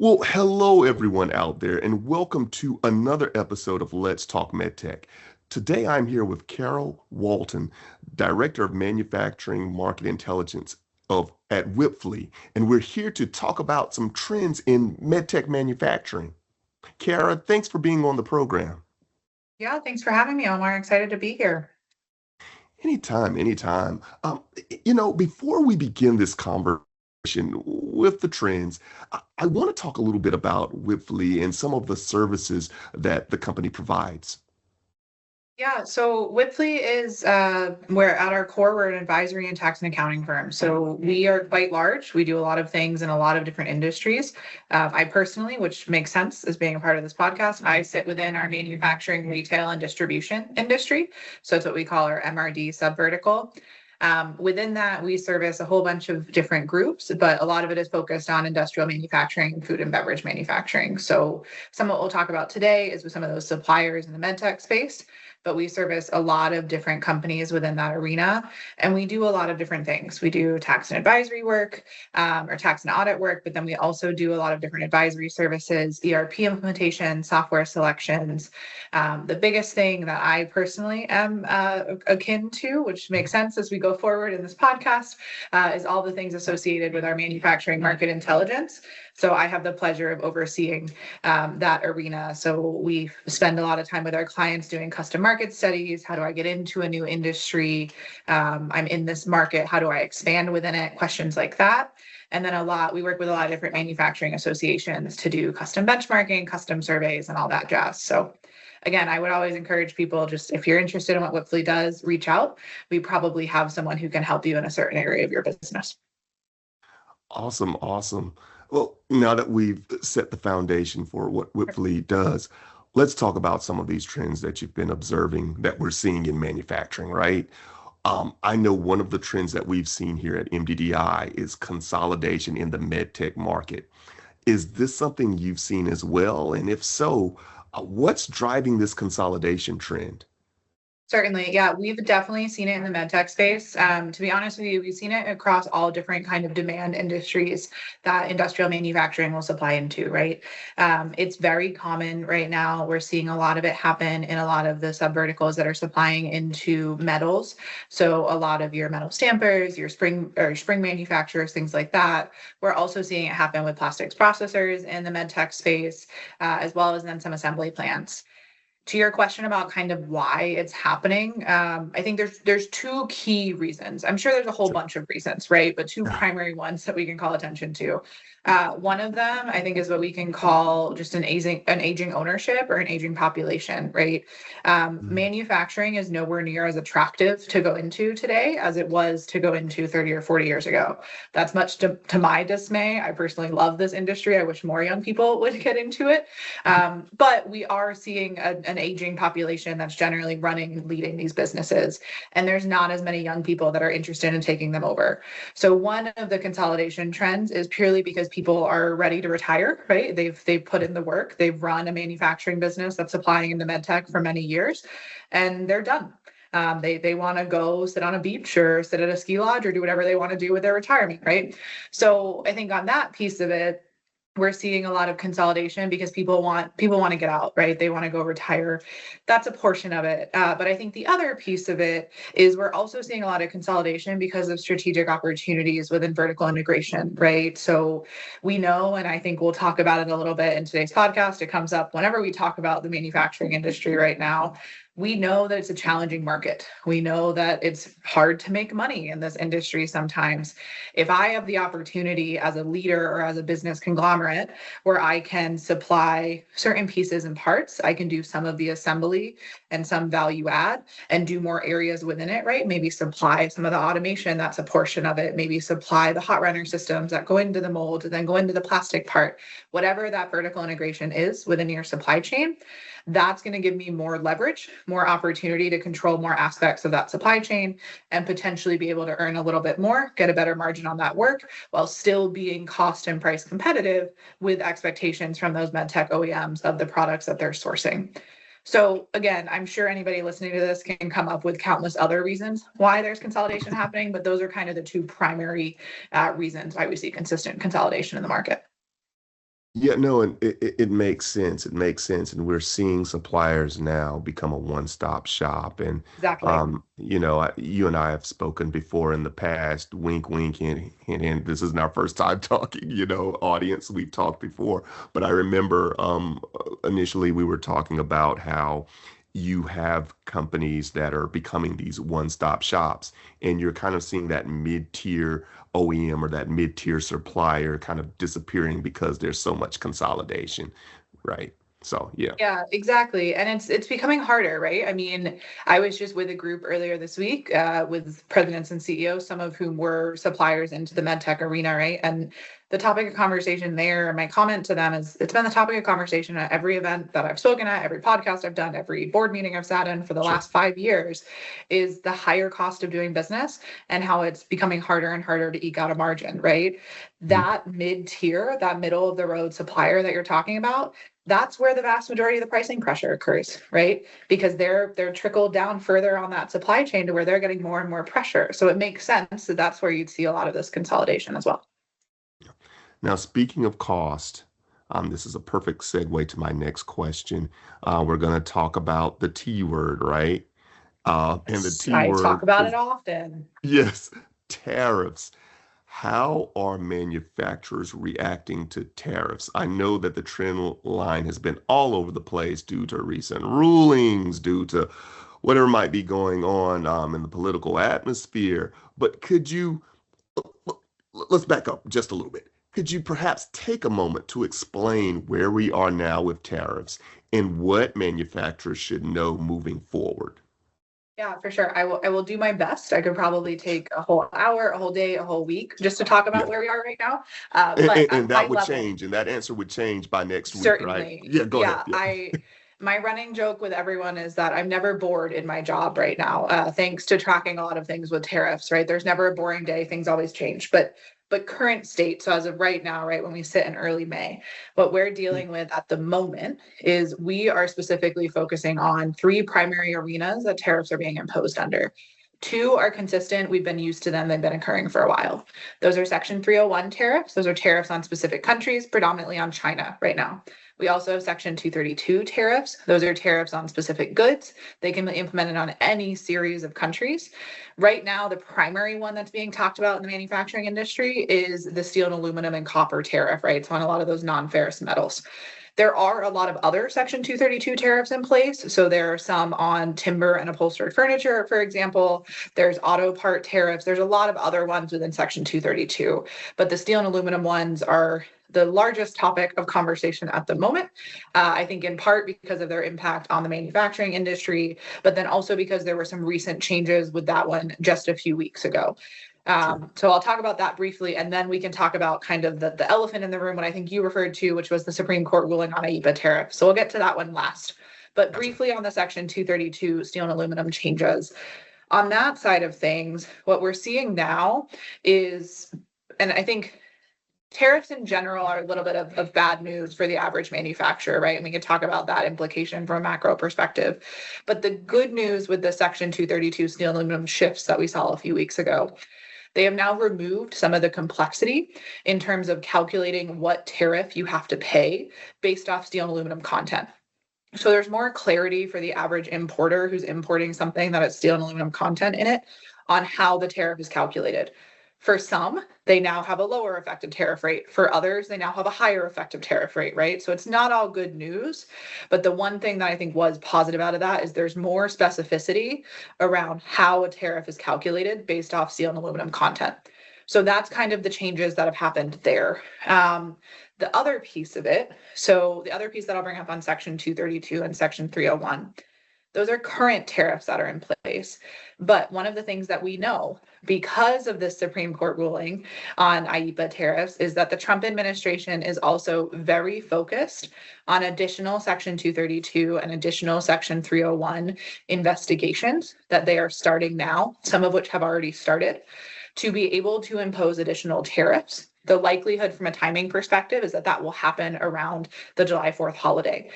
Well, hello everyone out there, and welcome to another episode of Let's Talk Medtech. Today I'm here with Carol Walton, Director of Manufacturing Market Intelligence of at Wipfli, and we're here to talk about some trends in medtech manufacturing. Cara, thanks for being on the program. Yeah, thanks for having me. I'm excited to be here. Anytime, anytime. Before we begin this conversation with the trends, I want to talk a little bit about Wipfli and some of the services that the company provides. Yeah, so Wipfli is we're at our core, we're an advisory and tax and accounting firm. So we are quite large. We do a lot of things in a lot of different industries. I personally, which makes sense as being a part of this podcast, I sit within our manufacturing, retail, and distribution industry. So it's what we call our MRD subvertical. Within that, we service a whole bunch of different groups, but a lot of it is focused on industrial manufacturing, food and beverage manufacturing. So some of what we'll talk about today is with some of those suppliers in the medtech space, but we service a lot of different companies within that arena. And we do a lot of different things. We do tax and advisory work, or tax and audit work, but then we also do a lot of different advisory services, ERP implementation, software selections. The biggest thing that I personally am akin to, which makes sense as we go forward in this podcast, is all the things associated with our manufacturing market intelligence. So I have the pleasure of overseeing that arena. So we spend a lot of time with our clients doing custom market studies. How do I get into a new industry? I'm in this market. How do I expand within it? Questions like that. And then we work with a lot of different manufacturing associations to do custom benchmarking, custom surveys, and all that jazz. So again, I would always encourage people, just if you're interested in what Wipfli does, reach out. We probably have someone who can help you in a certain area of your business. Awesome, awesome. Well, now that we've set the foundation for what Wipfli does, let's talk about some of these trends that you've been observing that we're seeing in manufacturing, right? I know one of the trends that we've seen here at MDDI is consolidation in the medtech market. Is this something you've seen as well? And if so, what's driving this consolidation trend? Certainly. Yeah, we've definitely seen it in the med tech space. To be honest with you, we've seen it across all different kind of demand industries that industrial manufacturing will supply into, right? It's very common right now. We're seeing a lot of it happen in a lot of the subverticals that are supplying into metals. So a lot of your metal stampers, your spring manufacturers, things like that. We're also seeing it happen with plastics processors in the med tech space, as well as then some assembly plants. To your question about kind of why it's happening, I think there's two key reasons. I'm sure there's a whole Sure. bunch of reasons, right? But two primary ones that we can call attention to. One of them, I think, is what we can call just an aging ownership or an aging population, right? Mm. Manufacturing is nowhere near as attractive to go into today as it was to go into 30 or 40 years ago. That's much to my dismay. I personally love this industry. I wish more young people would get into it. But we are seeing an aging population that's generally running and leading these businesses. And there's not as many young people that are interested in taking them over. So one of the consolidation trends is purely because people are ready to retire, right? They've put in the work. They've run a manufacturing business that's supplying into medtech for many years, and they're done. They want to go sit on a beach or sit at a ski lodge or do whatever they want to do with their retirement, right? So I think on that piece of it, we're seeing a lot of consolidation because people want to get out, right? They want to go retire. That's a portion of it. But I think the other piece of it is we're also seeing a lot of consolidation because of strategic opportunities within vertical integration, right? So we know, and I think we'll talk about it a little bit in today's podcast. It comes up whenever we talk about the manufacturing industry right now. We know that it's a challenging market. We know that it's hard to make money in this industry sometimes. If I have the opportunity as a leader or as a business conglomerate where I can supply certain pieces and parts, I can do some of the assembly and some value add and do more areas within it, right? Maybe supply some of the automation, that's a portion of it. Maybe supply the hot runner systems that go into the mold and then go into the plastic part. Whatever that vertical integration is within your supply chain, that's going to give me more leverage, more opportunity to control more aspects of that supply chain and potentially be able to earn a little bit more, get a better margin on that work while still being cost and price competitive with expectations from those medtech OEMs of the products that they're sourcing. So again, I'm sure anybody listening to this can come up with countless other reasons why there's consolidation happening, but those are kind of the two primary reasons why we see consistent consolidation in the market. Yeah, no, and it makes sense. It makes sense. And we're seeing suppliers now become a one-stop shop. And, Exactly. you and I have spoken before in the past, wink, wink, hint, hint, hint. This isn't our first time talking, audience. We've talked before. But I remember initially we were talking about how you have companies that are becoming these one-stop shops, and you're kind of seeing that mid-tier OEM or that mid-tier supplier kind of disappearing because there's so much consolidation, right? So yeah. Yeah, exactly. And it's becoming harder, right? I mean, I was just with a group earlier this week with presidents and CEOs, some of whom were suppliers into the medtech arena, right? And the topic of conversation there, my comment to them is it's been the topic of conversation at every event that I've spoken at, every podcast I've done, every board meeting I've sat in for the Sure. last 5 years, is the higher cost of doing business and how it's becoming harder and harder to eke out a margin, right? Mhm. That mid-tier, that middle of the road supplier that you're talking about, that's where the vast majority of the pricing pressure occurs, right? Because they're trickled down further on that supply chain to where they're getting more and more pressure. So it makes sense that that's where you'd see a lot of this consolidation as well. Now, speaking of cost, this is a perfect segue to my next question. We're going to talk about the T word, right? And the T I talk word about it is, often. yes, tariffs. How are manufacturers reacting to tariffs? I know that the trend line has been all over the place due to recent rulings, due to whatever might be going on in the political atmosphere. But let's back up just a little bit. Could you perhaps take a moment to explain where we are now with tariffs and what manufacturers should know moving forward? Yeah, for sure. I will do my best. I could probably take a whole hour, a whole day, a whole week just to talk Yeah. about where we are right now. And, But and, at and high that would level, change, and that answer would change by next week, right? certainly. Yeah, go ahead. Yeah, Yeah. I my running joke with everyone is that I'm never bored in my job right now, thanks to tracking a lot of things with tariffs, right? There's never a boring day, things always change. But current state, so as of right now, right, when we sit in early May, what we're dealing with at the moment is we are specifically focusing on three primary arenas that tariffs are being imposed under. Two are consistent. We've been used to them. They've been occurring for a while. Those are Section 301 tariffs. Those are tariffs on specific countries, predominantly on China right now. We also have Section 232 tariffs. Those are tariffs on specific goods. They can be implemented on any series of countries. Right now, the primary one that's being talked about in the manufacturing industry is the steel and aluminum and copper tariff, right? So on a lot of those non-ferrous metals. There are a lot of other Section 232 tariffs in place. So there are some on timber and upholstered furniture, for example. There's auto part tariffs. There's a lot of other ones within Section 232. But the steel and aluminum ones are the largest topic of conversation at the moment. I think in part because of their impact on the manufacturing industry, but then also because there were some recent changes with that one just a few weeks ago. Sure. So I'll talk about that briefly, and then we can talk about kind of the elephant in the room, what I think you referred to, which was the Supreme Court ruling on IEEPA tariff. So we'll get to that one last. But Gotcha. briefly on the Section 232 steel and aluminum changes. On that side of things, what we're seeing now is, and I think tariffs in general are a little bit of bad news for the average manufacturer, right? And we can talk about that implication from a macro perspective. But the good news with the Section 232 steel and aluminum shifts that we saw a few weeks ago, they have now removed some of the complexity in terms of calculating what tariff you have to pay based off steel and aluminum content. So there's more clarity for the average importer who's importing something that has steel and aluminum content in it on how the tariff is calculated. For some, they now have a lower effective tariff rate. For others, they now have a higher effective tariff rate, right? So it's not all good news. But the one thing that I think was positive out of that is there's more specificity around how a tariff is calculated based off steel and aluminum content. So that's kind of the changes that have happened there. The other piece of it, so the other piece that I'll bring up on Section 232 and Section 301, those are current tariffs that are in place. But one of the things that we know because of this Supreme Court ruling on IEEPA tariffs is that the Trump administration is also very focused on additional Section 232 and additional Section 301 investigations that they are starting now, some of which have already started, to be able to impose additional tariffs The likelihood from a timing perspective is that that will happen around the July 4th holiday.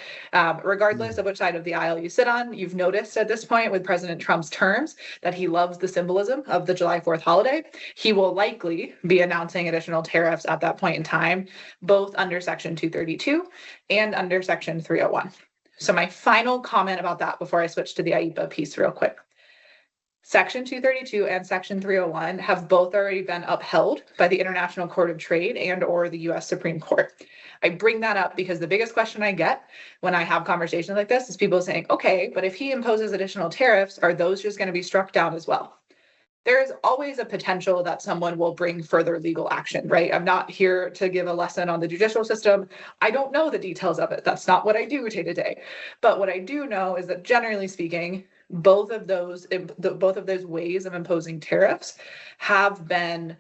Regardless of which side of the aisle you sit on, you've noticed at this point with President Trump's terms that he loves the symbolism of the July 4th holiday. He will likely be announcing additional tariffs at that point in time, both under Section 232 and under Section 301. So my final comment about that before I switch to the IEEPA piece real quick. Section 232 and Section 301 have both already been upheld by the International Court of Trade and or the US Supreme Court. I bring that up because the biggest question I get when I have conversations like this is people saying, okay, but if he imposes additional tariffs, are those just going to be struck down as well? There is always a potential that someone will bring further legal action, right? I'm not here to give a lesson on the judicial system. I don't know the details of it. That's not what I do day to day. But what I do know is that generally speaking, both of those ways of imposing tariffs have been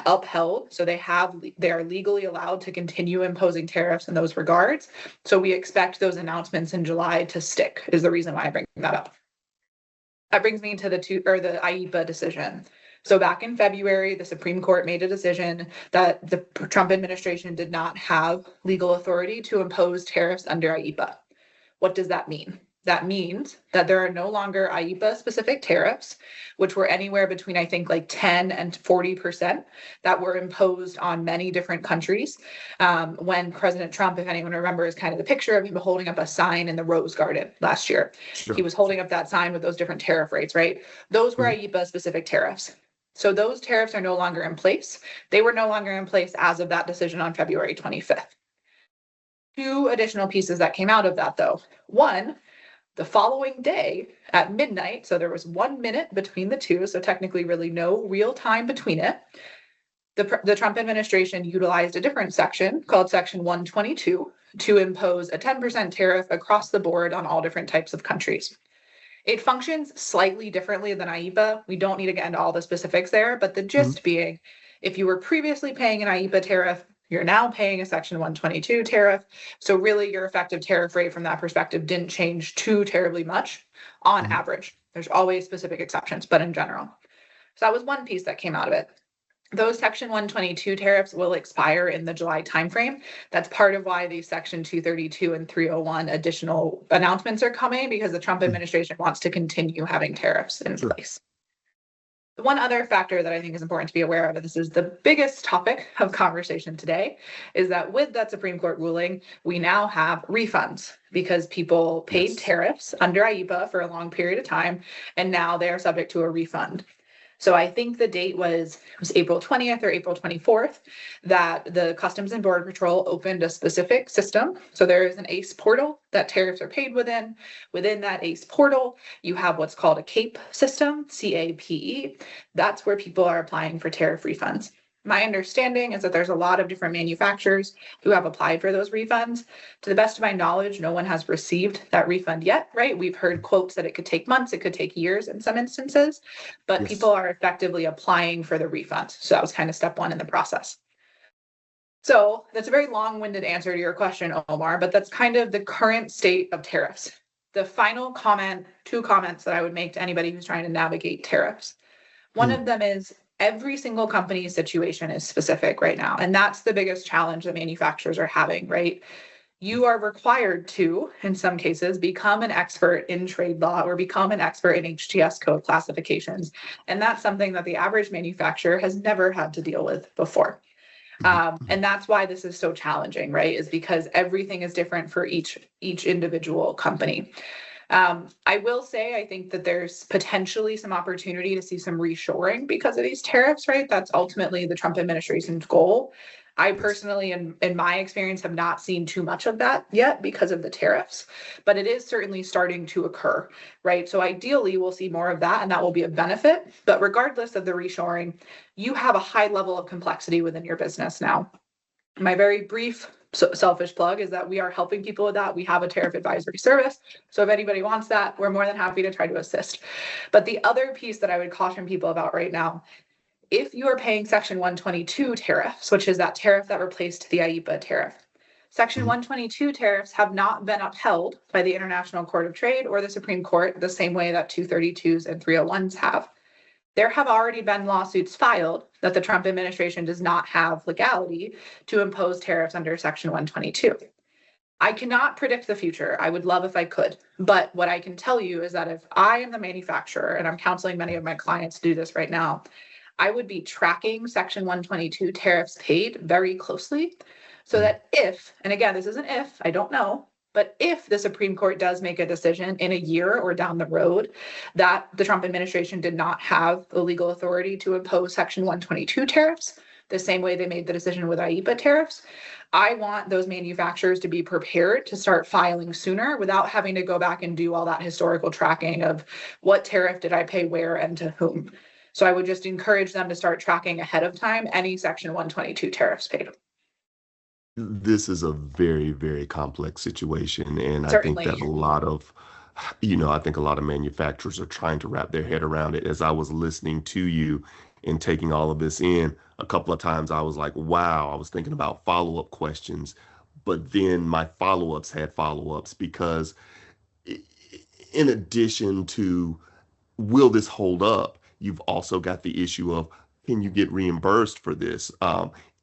upheld. So they are legally allowed to continue imposing tariffs in those regards. So we expect those announcements in July to stick, is the reason why I bring that up. That brings me to the IEEPA decision. So back in February, the Supreme Court made a decision that the Trump administration did not have legal authority to impose tariffs under IEEPA. What does that mean? That means that there are no longer IEEPA specific tariffs, which were anywhere between, I think, like 10 and 40% that were imposed on many different countries. When President Trump, if anyone remembers, kind of the picture of him holding up a sign in the Rose Garden last year. Sure. He was holding up that sign with those different tariff rates, right? Those were IEEPA specific tariffs. So those tariffs are no longer in place. They were no longer in place as of that decision on February 25th. Two additional pieces that came out of that, though. One, the following day at midnight, so there was 1 minute between the two, so technically really no real time between it, the Trump administration utilized a different section called Section 122 to impose a 10% tariff across the board on all different types of countries. It functions slightly differently than IEEPA. We don't need to get into all the specifics there, but the gist being, if you were previously paying an IEEPA tariff, you're now paying a Section 122 tariff. So really your effective tariff rate from that perspective didn't change too terribly much on average. There's always specific exceptions, but in general. So that was one piece that came out of it. Those Section 122 tariffs will expire in the July timeframe. That's part of why these Section 232 and 301 additional announcements are coming, because the Trump administration wants to continue having tariffs in place. The one other factor that I think is important to be aware of, and this is the biggest topic of conversation today, is that with that Supreme Court ruling, we now have refunds because people paid tariffs under IEEPA for a long period of time, and now they are subject to a refund. So I think the date was April 20th or April 24th that the Customs and Border Patrol opened a specific system. So there is an ACE portal that tariffs are paid within. Within that ACE portal, you have what's called a CAPE system, CAPE. That's where people are applying for tariff refunds. My understanding is that there's a lot of different manufacturers who have applied for those refunds. To the best of my knowledge, no one has received that refund yet, right? We've heard quotes that it could take months, it could take years in some instances, but people are effectively applying for the refunds. So that was kind of step one in the process. So that's a very long-winded answer to your question, Omar, but that's kind of the current state of tariffs. The final comment, two comments that I would make to anybody who's trying to navigate tariffs. One of them is, every single company's situation is specific right now. And that's the biggest challenge that manufacturers are having, right? You are required to, in some cases, become an expert in trade law or become an expert in HTS code classifications. And that's something that the average manufacturer has never had to deal with before. And that's why this is so challenging, right? Is because everything is different for each individual company. I will say, I think that there's potentially some opportunity to see some reshoring because of these tariffs, right? That's ultimately the Trump administration's goal. I personally, in my experience, have not seen too much of that yet because of the tariffs, but it is certainly starting to occur, right? So ideally, we'll see more of that, and that will be a benefit. But regardless of the reshoring, you have a high level of complexity within your business now. My very brief selfish plug is that we are helping people with that. We have a tariff advisory service. So if anybody wants that, we're more than happy to try to assist. But the other piece that I would caution people about right now, if you are paying Section 122 tariffs, which is that tariff that replaced the IEEPA tariff, Section 122 tariffs have not been upheld by the International Court of Trade or the Supreme Court the same way that 232s and 301s have. There have already been lawsuits filed that the Trump administration does not have legality to impose tariffs under Section 122. I cannot predict the future. I would love if I could. But what I can tell you is that if I am the manufacturer, and I'm counseling many of my clients to do this right now, I would be tracking Section 122 tariffs paid very closely so Mm. that if, and again, this isn't if, I don't know, but if the Supreme Court does make a decision in a year or down the road that the Trump administration did not have the legal authority to impose Section 122 tariffs, the same way they made the decision with IEEPA tariffs, I want those manufacturers to be prepared to start filing sooner without having to go back and do all that historical tracking of what tariff did I pay where and to whom. So I would just encourage them to start tracking ahead of time any Section 122 tariffs paid. This is a very, very complex situation. And I think that Certainly. a lot of, I think a lot of manufacturers are trying to wrap their head around it. As I was listening to you and taking all of this in, a couple of times I was like, wow, I was thinking about follow-up questions, but then my follow-ups had follow-ups because i- in addition to will this hold up? You've also got the issue of can you get reimbursed for this?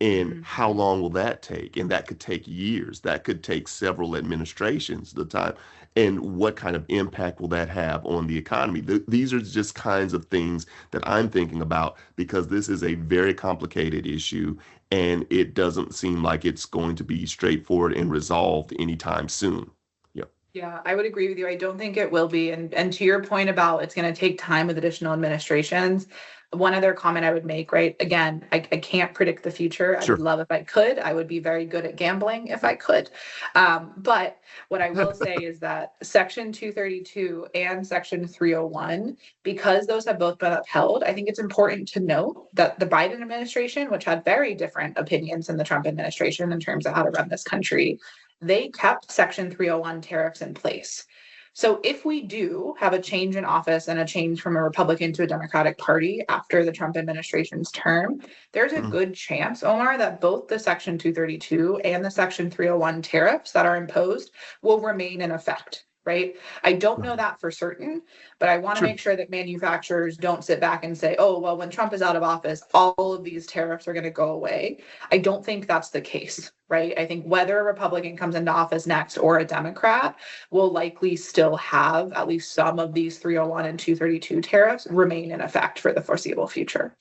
And Mhm. how long will that take? And that could take years. That could take several administrations, the time. And what kind of impact will that have on the economy? These are just kinds of things that I'm thinking about because this is a very complicated issue and it doesn't seem like it's going to be straightforward and resolved anytime soon. Yeah. Yeah, I would agree with you. I don't think it will be. And to your point about it's going to take time with additional administrations, one other comment I would make, right? Again, I can't predict the future. I would Sure. love if I could. I would be very good at gambling if I could. But what I will say is that Section 232 and Section 301, because those have both been upheld, I think it's important to note that the Biden administration, which had very different opinions than the Trump administration in terms of how to run this country, they kept Section 301 tariffs in place. So if we do have a change in office and a change from a Republican to a Democratic party after the Trump administration's term, there's a Mm. good chance, Omar, that both the Section 232 and the Section 301 tariffs that are imposed will remain in effect. Right. I don't know Right. that for certain, but I want to Sure. make sure that manufacturers don't sit back and say, oh, well, when Trump is out of office, all of these tariffs are going to go away. I don't think that's the case, right? I think whether a Republican comes into office next or a Democrat will likely still have at least some of these 301 and 232 tariffs remain in effect for the foreseeable future.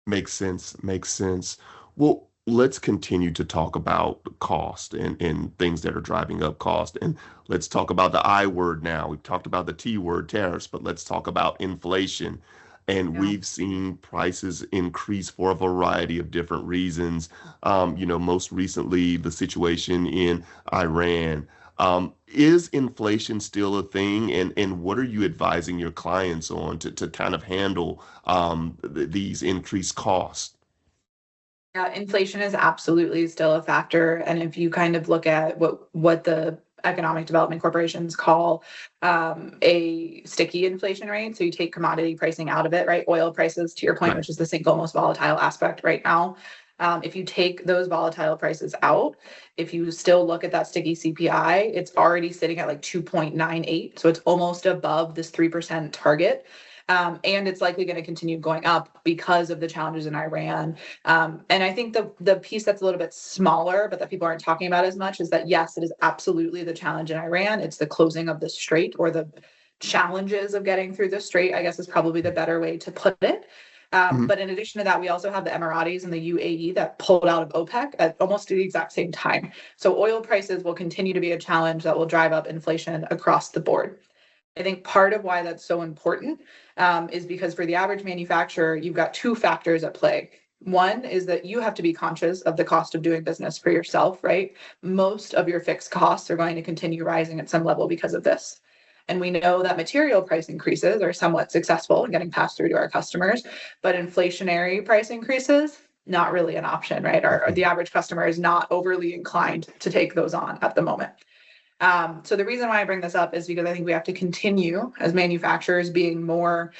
Makes sense. Makes sense. Well, let's continue to talk about cost and things that are driving up cost. And let's talk about the I word now. We've talked about the T word, tariffs, but let's talk about inflation. And Yeah. we've seen prices increase for a variety of different reasons. Most recently, the situation in Iran. Is inflation still a thing? And what are you advising your clients on to kind of handle these increased costs? Yeah, inflation is absolutely still a factor. And if you kind of look at what the economic development corporations call a sticky inflation rate, so you take commodity pricing out of it, right? Oil prices, to your point, Right. which is the single most volatile aspect right now. If you take those volatile prices out, if you still look at that sticky CPI, it's already sitting at like 2.98. So it's almost above this 3% target. And it's likely going to continue going up because of the challenges in Iran. And I think the piece that's a little bit smaller, but that people aren't talking about as much, is that yes, it is absolutely the challenge in Iran. It's the closing of the strait, or the challenges of getting through the strait, I guess is probably the better way to put it. Mhm. But in addition to that, we also have the Emiratis and the UAE that pulled out of OPEC at almost the exact same time. So oil prices will continue to be a challenge that will drive up inflation across the board. I think part of why that's so important is because for the average manufacturer, you've got two factors at play. One is that you have to be conscious of the cost of doing business for yourself, right? Most of your fixed costs are going to continue rising at some level because of this. And we know that material price increases are somewhat successful in getting passed through to our customers, but inflationary price increases, not really an option, right? The average customer is not overly inclined to take those on at the moment. So the reason why I bring this up is because I think we have to continue as manufacturers being more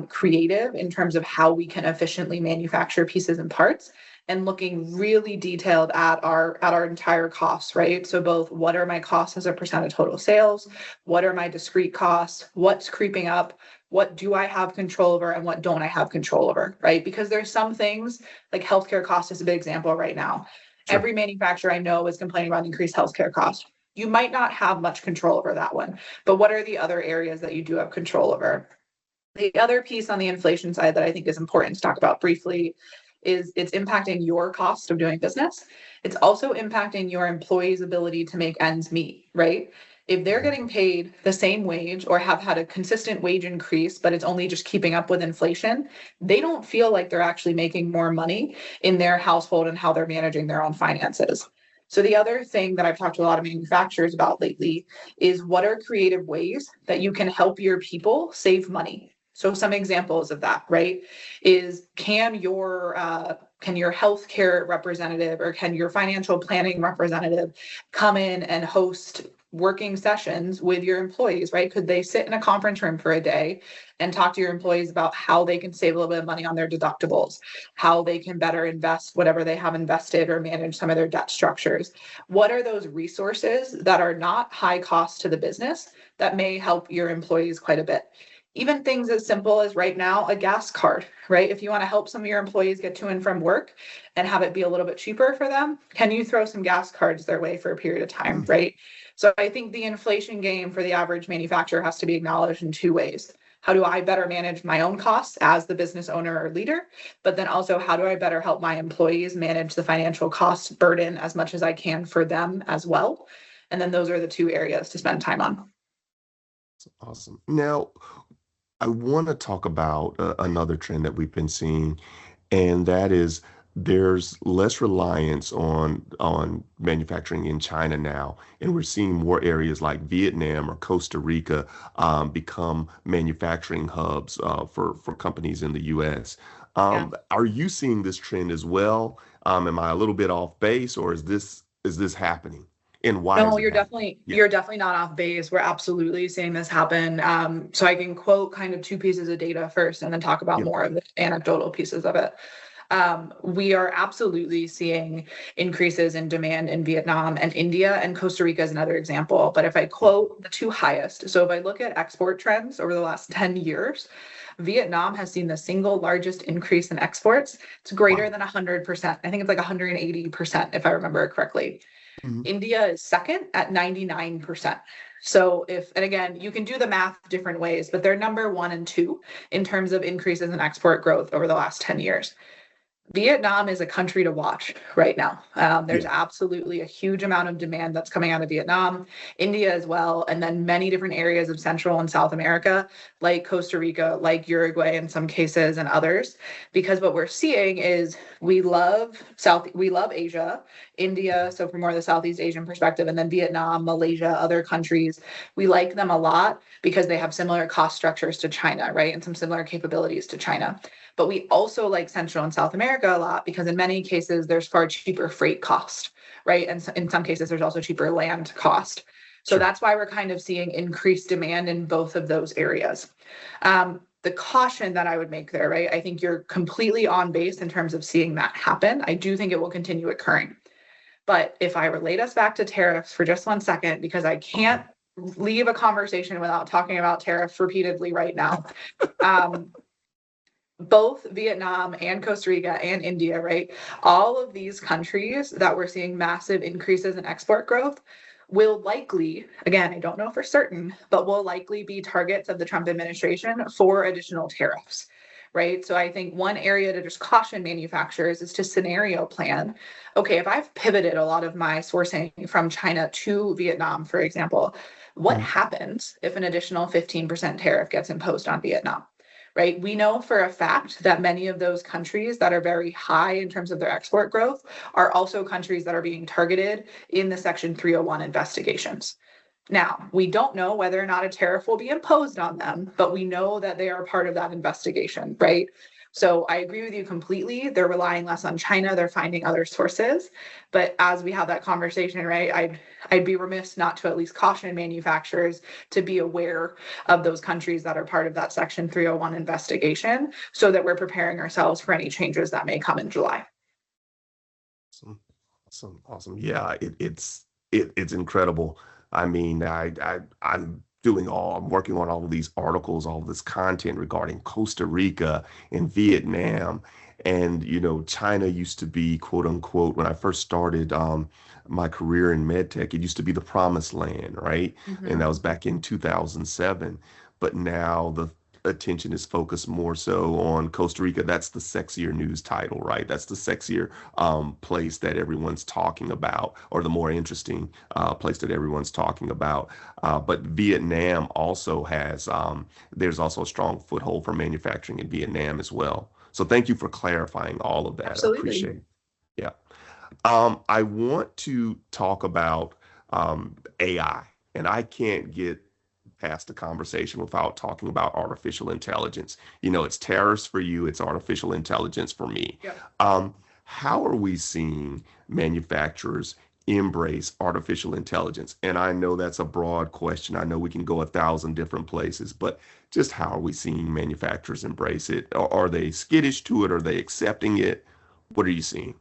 creative in terms of how we can efficiently manufacture pieces and parts, and looking really detailed at our entire costs, right? So both what are my costs as a percent of total sales, what are my discrete costs, what's creeping up, what do I have control over and what don't I have control over, right? Because there's some things like healthcare cost is a big example right now. Sure. Every manufacturer I know is complaining about increased healthcare costs. You might not have much control over that one, but what are the other areas that you do have control over? The other piece on the inflation side that I think is important to talk about briefly is it's impacting your cost of doing business. It's also impacting your employees' ability to make ends meet, right? If they're Mhm. getting paid the same wage or have had a consistent wage increase, but it's only just keeping up with inflation, they don't feel like they're actually making more money in their household and how they're managing their own finances. So, the other thing that I've talked to a lot of manufacturers about lately is what are creative ways that you can help your people save money. So some examples of that, right, is can your healthcare representative or can your financial planning representative come in and host working sessions with your employees, right? Could they sit in a conference room for a day and talk to your employees about how they can save a little bit of money on their deductibles, how they can better invest whatever they have invested or manage some of their debt structures? What are those resources that are not high cost to the business that may help your employees quite a bit? Even things as simple as right now, a gas card, right? If you want to help some of your employees get to and from work and have it be a little bit cheaper for them, can you throw some gas cards their way for a period of time, right? So I think the inflation game for the average manufacturer has to be acknowledged in two ways. How do I better manage my own costs as the business owner or leader? But then also, how do I better help my employees manage the financial cost burden as much as I can for them as well? And then those are the two areas to spend time on. Awesome. Now, I want to talk about another trend that we've been seeing, and that is there's less reliance on manufacturing in China now, and we're seeing more areas like Vietnam or Costa Rica become manufacturing hubs for companies in the U.S. Yeah. Are you seeing this trend as well? Am I a little bit off base, or is this happening? And why No, is it happening? Yeah. you're definitely not off base. We're absolutely seeing this happen. So I can quote kind of two pieces of data first and then talk about Yeah. more of the anecdotal pieces of it. We are absolutely seeing increases in demand in Vietnam and India, and Costa Rica is another example. But if I quote the two highest, so if I look at export trends over the last 10 years, Vietnam has seen the single largest increase in exports. It's greater Wow. than 100%. I think it's like 180%, if I remember correctly. Mhm. India is second at 99%. So and again, you can do the math different ways, but they're number one and two in terms of increases in export growth over the last 10 years. Vietnam is a country to watch right now. There's Yeah. absolutely a huge amount of demand that's coming out of Vietnam, India as well, and then many different areas of Central and South America, like Costa Rica, like Uruguay in some cases, and others. Because what we're seeing is we love Asia, India, so from more of the Southeast Asian perspective, and then Vietnam, Malaysia, other countries. We like them a lot because they have similar cost structures to China, right? And some similar capabilities to China. But we also like Central and South America a lot because in many cases there's far cheaper freight cost, right? And in some cases there's also cheaper land cost. So Sure. that's why we're kind of seeing increased demand in both of those areas. The caution that I would make there, right? I think you're completely on base in terms of seeing that happen. I do think it will continue occurring. But if I relate us back to tariffs for just one second, because I Okay. can't leave a conversation without talking about tariffs repeatedly right now. Um, both Vietnam and Costa Rica and India, right? All of these countries that we're seeing massive increases in export growth will likely, again, I don't know for certain, but will likely be targets of the Trump administration for additional tariffs. Right. So I think one area to just caution manufacturers is to scenario plan. Okay, if I've pivoted a lot of my sourcing from China to Vietnam, for example, what Mhm. happens if an additional 15% tariff gets imposed on Vietnam? Right? We know for a fact that many of those countries that are very high in terms of their export growth are also countries that are being targeted in the Section 301 investigations. Now, we don't know whether or not a tariff will be imposed on them, but we know that they are part of that investigation, right? So I agree with you completely. They're relying less on China, they're finding other sources. But as we have that conversation, right, I'd be remiss not to at least caution manufacturers to be aware of those countries that are part of that Section 301 investigation so that we're preparing ourselves for any changes that may come in July. Awesome. Awesome. Awesome. Yeah, it's incredible. I mean, I'm I'm working on all of these articles, all of this content regarding Costa Rica and Vietnam. And, China used to be, quote unquote, when I first started my career in medtech, it used to be the promised land, right? And Mhm. that was back in 2007. But now the attention is focused more so on Costa Rica. That's the sexier news title, right? That's the sexier place that everyone's talking about, or the more interesting place that everyone's talking about. But Vietnam also there's also a strong foothold for manufacturing in Vietnam as well. So thank you for clarifying all of that. I Absolutely. appreciate it. Yeah. I want to talk about AI, and I can't get past the conversation without talking about artificial intelligence. It's tariffs for you, it's artificial intelligence for me. Yep. How are we seeing manufacturers embrace artificial intelligence? And I know that's a broad question. I know we can go 1,000 different places, but just how are we seeing manufacturers embrace it? Are they skittish to it? Are they accepting it? What are you seeing?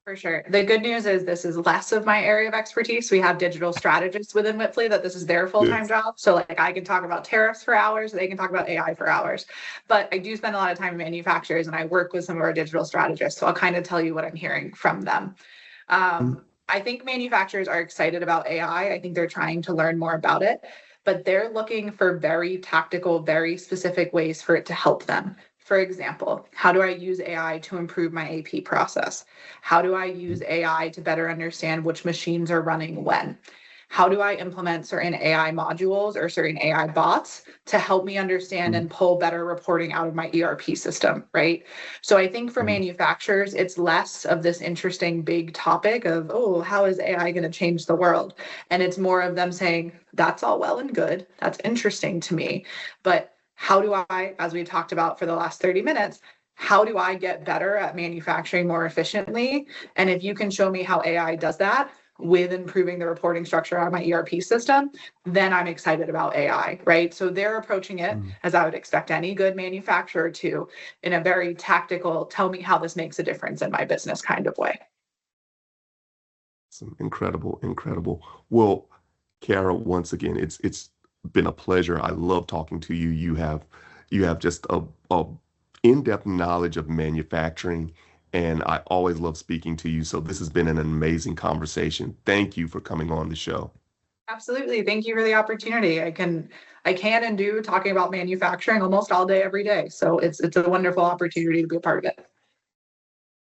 For sure. The good news is this is less of my area of expertise. We have digital strategists within Wipfli that this is their full-time Yes. job. So like I can talk about tariffs for hours, they can talk about AI for hours. But I do spend a lot of time in manufacturers and I work with some of our digital strategists. So I'll kind of tell you what I'm hearing from them. I think manufacturers are excited about AI. I think they're trying to learn more about it, but they're looking for very tactical, very specific ways for it to help them. For example, how do I use AI to improve my AP process? How do I use AI to better understand which machines are running when? How do I implement certain AI modules or certain AI bots to help me understand and pull better reporting out of my ERP system, right? So I think for manufacturers, it's less of this interesting big topic of, oh, how is AI going to change the world? And it's more of them saying, that's all well and good. That's interesting to me. But how do I, as we talked about for the last 30 minutes, how do I get better at manufacturing more efficiently? And if you can show me how AI does that, with improving the reporting structure on my ERP system, then I'm excited about AI, right? So they're approaching it Mm. as I would expect any good manufacturer to, in a very tactical, tell me how this makes a difference in my business kind of way. Some incredible, incredible. Well, Cara, once again, it's been a pleasure. I love talking to you. You have just a in-depth knowledge of manufacturing, and I always love speaking to you. So this has been an amazing conversation. Thank you for coming on the show. Absolutely. Thank you for the opportunity. I can and do talking about manufacturing almost all day, every day. So it's a wonderful opportunity to be a part of it.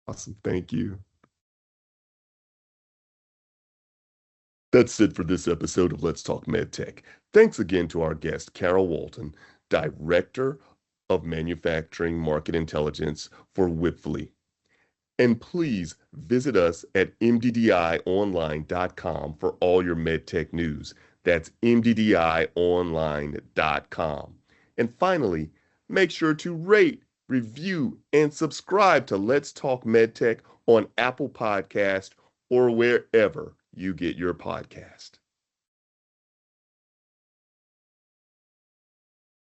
Awesome. Thank you. That's it for this episode of Let's Talk MedTech. Thanks again to our guest, Cara Walton, Director of Manufacturing Market Intelligence for Wipfli. And please visit us at mddionline.com for all your MedTech news. That's mddionline.com. And finally, make sure to rate, review, and subscribe to Let's Talk MedTech on Apple Podcast or wherever you get your podcast.